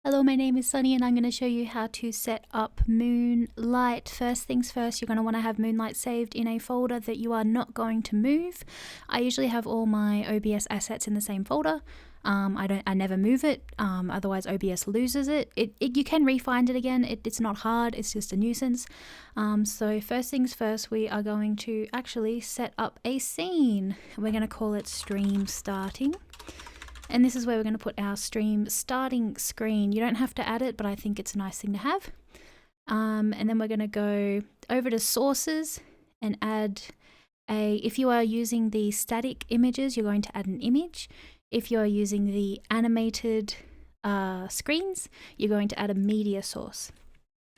Hello, my name is Sunny and I'm going to show you how to set up Moonlight. First things first, you're going to want to have Moonlight saved in a folder that you are not going to move. I usually have all my OBS assets in the same folder. I never move it, otherwise OBS loses it. You can re-find it again. It's not hard, it's just a nuisance. So first things first, we are going to actually set up a scene. We're going to call it Stream Starting. And this is where we're going to put our stream starting screen. You don't have to add it, but I think it's a nice thing to have. And then we're going to go over to sources and add if you are using the static images, you're going to add an image. If you're using the animated screens, you're going to add a media source.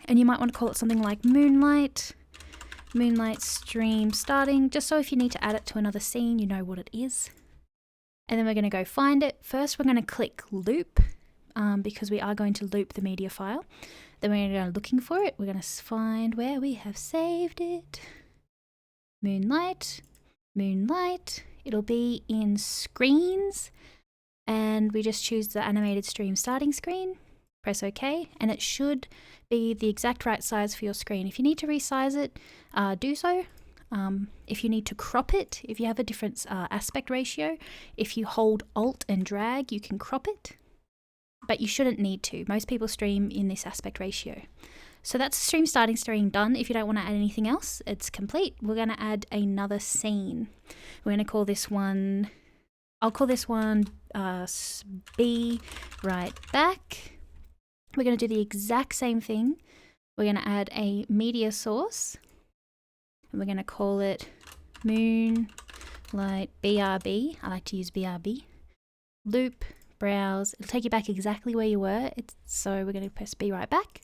And you might want to call it something like Moonlight stream starting, just so if you need to add it to another scene, you know what it is. And then we're going to go find it. First, we're going to click loop because we are going to loop the media file. Then we're going to go looking for it. We're going to find where we have saved it. Moonlight. It'll be in screens. And we just choose the animated stream starting screen. Press OK. And it should be the exact right size for your screen. If you need to resize it, do so. If you need to crop it, if you have a different aspect ratio, if you hold Alt and drag, you can crop it, but you shouldn't need to. Most people stream in this aspect ratio. So that's stream starting screen done. If you don't want to add anything else, it's complete. We're going to add another scene. We're going to call this one, I'll call this one Be Right Back. We're going to do the exact same thing. We're going to add a media source. And we're going to call it Moonlight BRB. I like to use BRB. Loop, browse. It'll take you back exactly where you were. So we're going to press Be Right Back.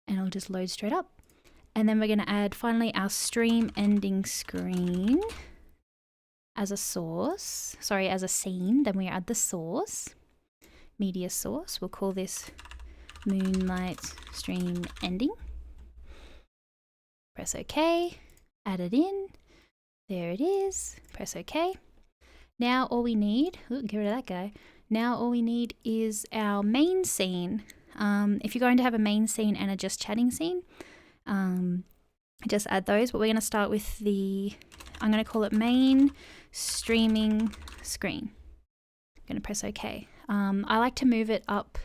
And it'll just load straight up. And then we're going to add finally our stream ending screen as a source. Sorry, as a scene. Then we add the source. Media source. We'll call this Moonlight stream ending. Press OK, add it in, there it is, press OK. Now all we need, get rid of that guy. Now all we need is our main scene. If you're going to have a main scene and a just chatting scene, just add those. But we're going to start with I'm going to call it main streaming screen. I'm going to press OK. I like to move it up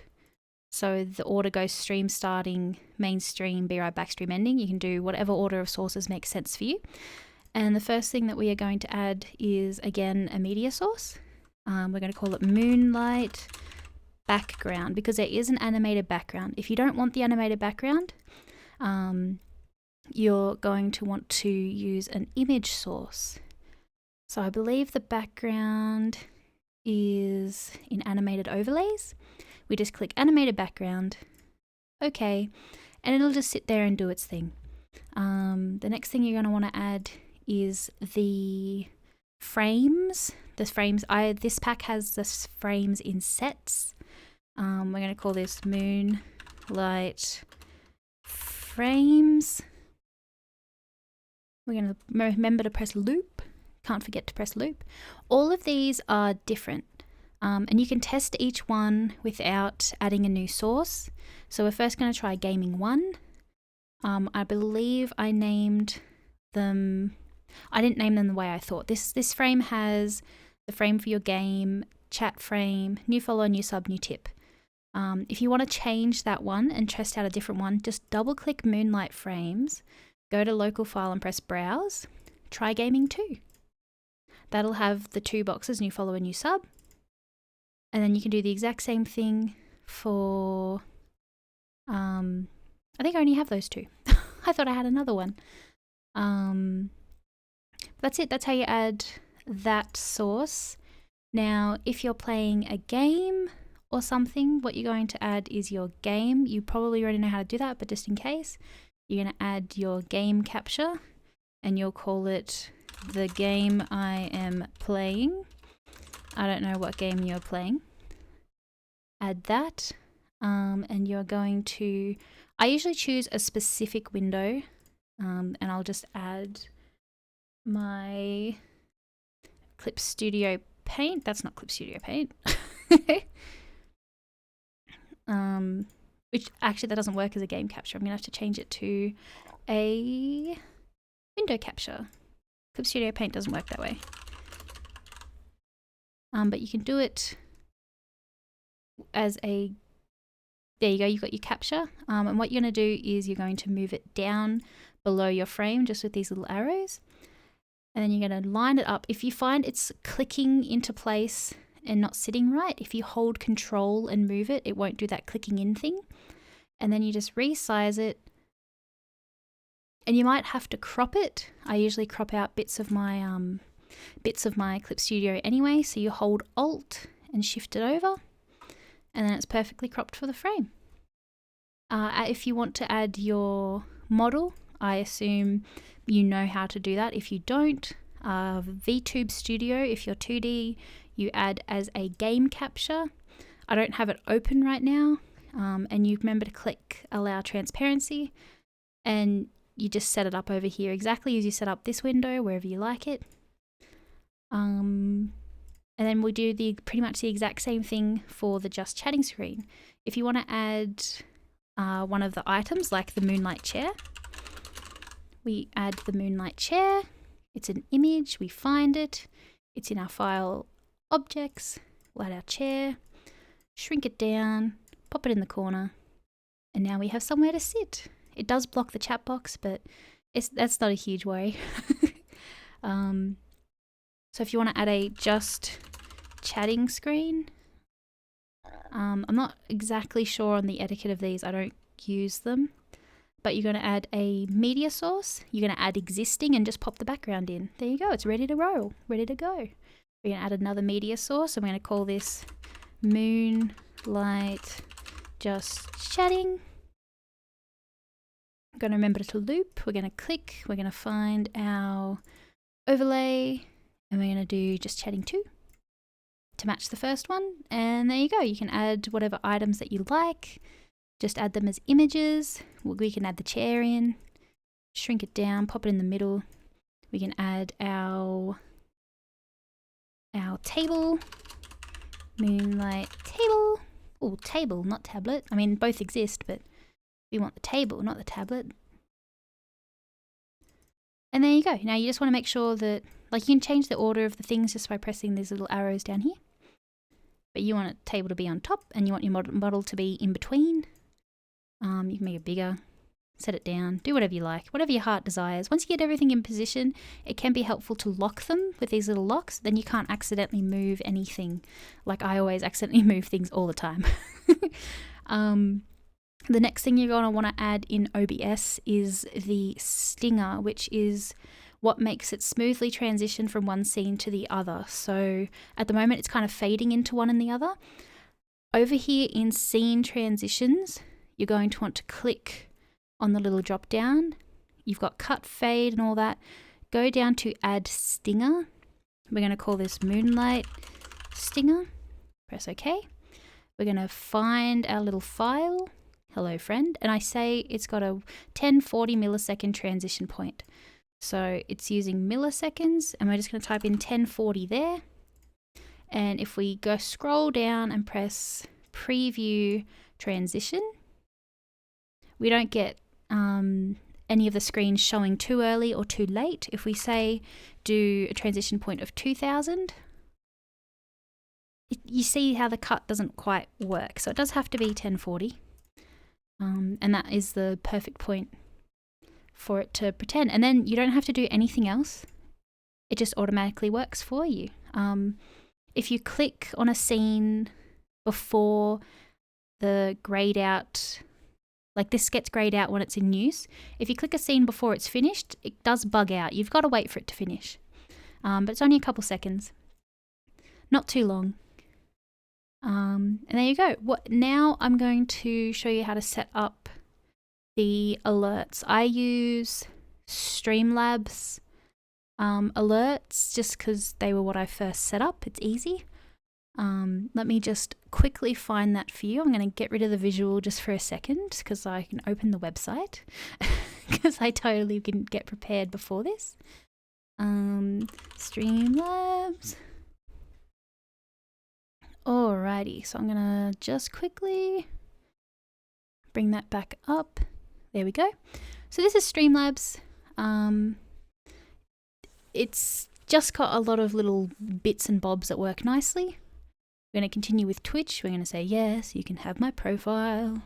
so the order goes stream starting, main stream, be right back, stream ending. You can do whatever order of sources makes sense for you. And the first thing that we are going to add is, again, a media source. We're going to call it Moonlight Background because there is an animated background. If you don't want the animated background, you're going to want to use an image source. So I believe the background is in animated overlays. We just click animated background, OK, and it'll just sit there and do its thing. The next thing you're going to want to add is the frames. This pack has the frames in sets. We're going to call this Moonlight Frames. We're going to remember to press loop. Can't forget to press loop. All of these are different. And you can test each one without adding a new source. So we're first going to try Gaming 1. I believe I named them... I didn't name them the way I thought. This frame has the frame for your game, chat frame, new follower, new sub, new tip. If you want to change that one and test out a different one, just double-click Moonlight Frames, go to Local File and press Browse. Try Gaming 2. That'll have the two boxes, new follower, new sub. And then you can do the exact same thing for, I think I only have those two. I thought I had another one. That's it. That's how you add that source. Now, if you're playing a game or something, what you're going to add is your game. You probably already know how to do that, but just in case, you're going to add your game capture and you'll call it the game I am playing. I don't know what game you're playing. Add that, and you're going to, I usually choose a specific window, and I'll just add my Clip Studio Paint. That's not Clip Studio Paint. which actually that doesn't work as a game capture. I'm going to have to change it to a window capture. Clip Studio Paint doesn't work that way. But you can do it as a, there you go, you've got your capture. And what you're going to do is you're going to move it down below your frame just with these little arrows. And then you're going to line it up. If you find it's clicking into place and not sitting right, if you hold Control and move it, it won't do that clicking in thing. And then you just resize it. And you might have to crop it. I usually crop out bits of my Clip Studio anyway. So you hold Alt and shift it over, and then it's perfectly cropped for the frame. If you want to add your model, I assume you know how to do that. If you don't, VTube Studio, if you're 2D, you add as a game capture. I don't have it open right now, and you remember to click Allow Transparency, and you just set it up over here exactly as you set up this window, wherever you like it. And then we'll do pretty much the exact same thing for the Just Chatting screen. If you want to add one of the items, like the Moonlight chair, we add the Moonlight chair. It's an image, we find it. It's in our file objects. We'll add our chair, shrink it down, pop it in the corner, and now we have somewhere to sit. It does block the chat box, but that's not a huge worry. So if you want to add a Just Chatting screen, I'm not exactly sure on the etiquette of these. I don't use them. But you're going to add a media source. You're going to add existing and just pop the background in. There you go. It's ready to roll, ready to go. We're going to add another media source. I'm going to call this Moonlight Just Chatting. I'm going to remember to loop. We're going to click. We're going to find our overlay. And we're going to do Just Chatting 2 to match the first one. And there you go. You can add whatever items that you like. Just add them as images. We can add the chair in, shrink it down, pop it in the middle. We can add our table, Moonlight table. Oh, table, not tablet. I mean, both exist, but we want the table, not the tablet. And there you go. Now you just want to make sure that, like, you can change the order of the things just by pressing these little arrows down here. But you want a table to be on top, and you want your model to be in between. You can make it bigger, set it down, do whatever you like, whatever your heart desires. Once you get everything in position, it can be helpful to lock them with these little locks. Then you can't accidentally move anything. Like I always accidentally move things all the time. The next thing you're going to want to add in OBS is the stinger, which is what makes it smoothly transition from one scene to the other. So at the moment, it's kind of fading into one and the other. Over here in scene transitions, you're going to want to click on the little drop down. You've got cut, fade and all that. Go down to add stinger. We're going to call this Moonlight Stinger. Press OK. We're going to find our little file. Hello friend. And I say it's got a 1040 millisecond transition point. So it's using milliseconds, and we're just going to type in 1040 there. And if we go scroll down and press preview transition, we don't get any of the screens showing too early or too late. If we say do a transition point of 2000, you see how the cut doesn't quite work. So it does have to be 1040. And that is the perfect point for it to pretend. And then you don't have to do anything else. It just automatically works for you. If you click on a scene before the grayed out, like this gets grayed out when it's in use. If you click a scene before it's finished, it does bug out. You've got to wait for it to finish. But it's only a couple seconds. Not too long. And there you go. Now I'm going to show you how to set up the alerts. I use Streamlabs alerts just because they were what I first set up. It's easy. Let me just quickly find that for you. I'm going to get rid of the visual just for a second because I can open the website because I totally didn't get prepared before this. Streamlabs. Alrighty, so I'm gonna just quickly bring that back up. There we go. So this is Streamlabs. It's just got a lot of little bits and bobs that work nicely. We're going to continue with Twitch. We're going to say, yes, you can have my profile.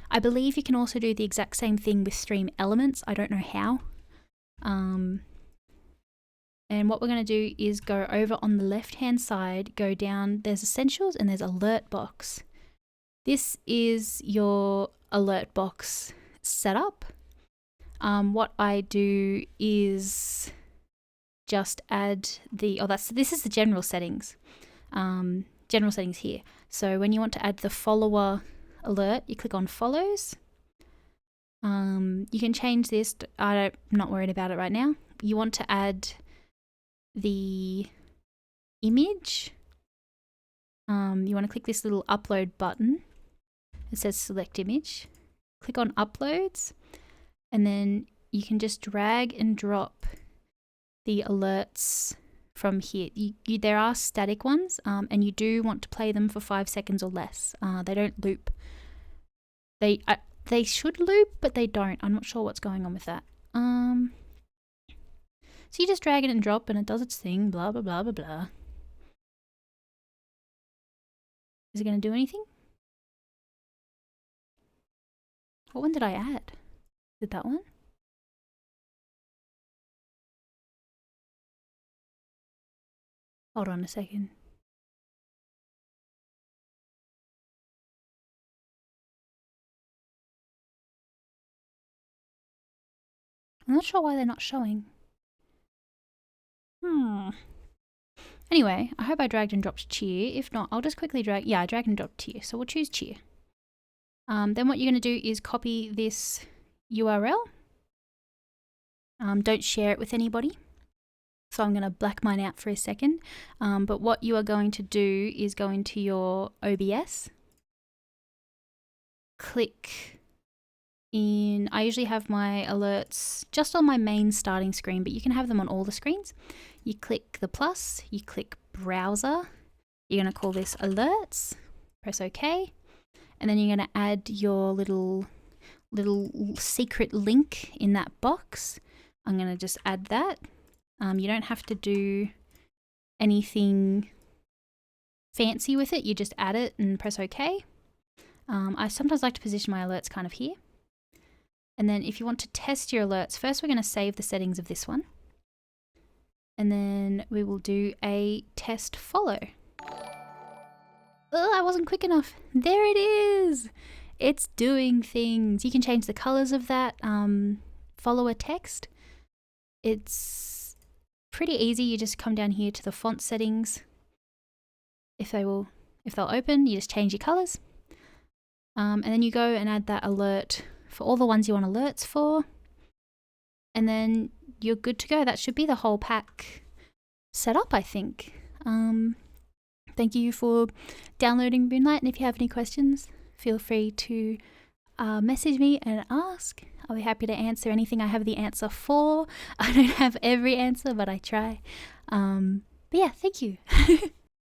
I believe you can also do the exact same thing with Stream Elements. I don't know how. And what we're going to do is go over on the left-hand side, go down, there's Essentials and there's Alertbox. This is your Alertbox setup. What I do is just add the, this is the general settings. General settings here. So when you want to add the follower alert, you click on follows. You can change this. I'm not worried about it right now. You want to add the image. You want to click this little upload button. It says select image. Click on uploads, and then you can just drag and drop the alerts from here. There are static ones, and you do want to play them for 5 seconds or less. They don't loop. They should loop, but they don't. I'm not sure what's going on with that. So you just drag it and drop and it does its thing, blah, blah, blah, blah, blah. Is it going to do anything? What one did I add? Is it that one? Hold on a second. I'm not sure why they're not showing. Anyway, I hope I dragged and dropped cheer. If not, I'll just quickly drag. Yeah, I dragged and dropped cheer. So we'll choose cheer. Then what you're going to do is copy this URL. Don't share it with anybody. So I'm going to black mine out for a second. But what you are going to do is go into your OBS. Click in, I usually have my alerts just on my main starting screen, but you can have them on all the screens. You click the plus, you click browser, you're going to call this alerts, press OK, and then you're going to add your little secret link in that box. I'm going to just add that. You don't have to do anything fancy with it, you just add it and press OK. I sometimes like to position my alerts kind of here. And then if you want to test your alerts, first we're going to save the settings of this one. And then we will do a test follow. Oh, I wasn't quick enough. There it is. It's doing things. You can change the colors of that follower text. It's pretty easy. You just come down here to the font settings. If they'll open, you just change your colors. And then you go and add that alert for all the ones you want alerts for. And then you're good to go. That should be the whole pack set up, I think. Thank you for downloading Moonlight. And if you have any questions, feel free to message me and ask. I'll be happy to answer anything I have the answer for. I don't have every answer, but I try. But yeah, thank you.